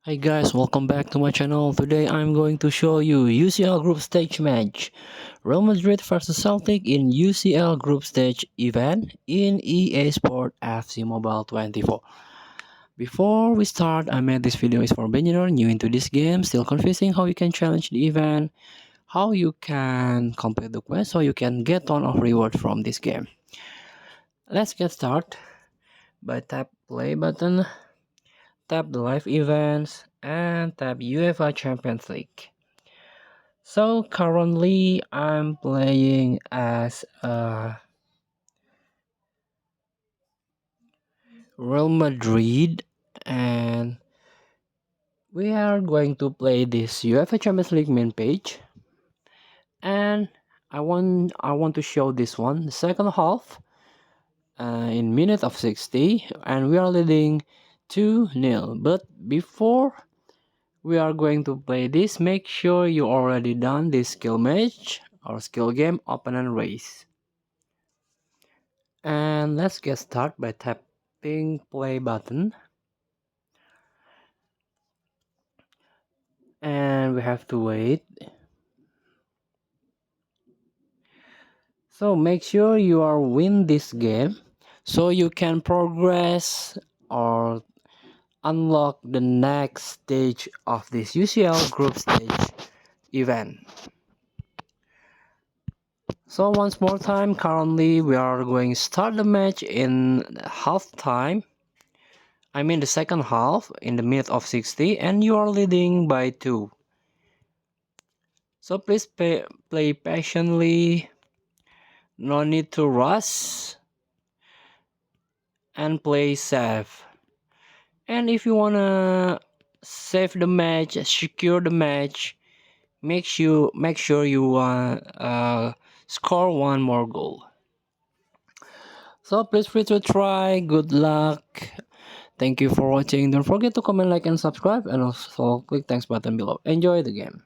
Hi guys, welcome back to my channel. Today I'm going to show you UCL group stage match. Real Madrid versus Celtic in UCL group stage event in EA Sport FC Mobile 24. Before we start, I made this video is for beginner new into this game, still confusing how you can challenge the event, how you can complete the quest so you can get ton of reward from this game. Let's get started by tap play button, tap the live events, and tap UEFA Champions League. So currently I'm playing as Real Madrid, and we are going to play this UEFA Champions League main page, and I want to show this one the second half in minute of 60, and we are leading 2-0. But before we are going to play this, make sure you already done this skill match or skill game open and race. And let's get started by tapping play button, and we have to wait. So make sure you are win this game so you can progress or unlock the next stage of this UCL group stage event. So once more time, currently we are going to start the match in half time. I mean the second half in the minute of 60, and you are leading by 2. So please play patiently, no need to rush, and play safe. And if you wanna save the match, secure the match, make sure you score one more goal. So please free to try. Good luck. Thank you for watching. Don't forget to comment, like, and subscribe, and also click thanks button below. Enjoy the game.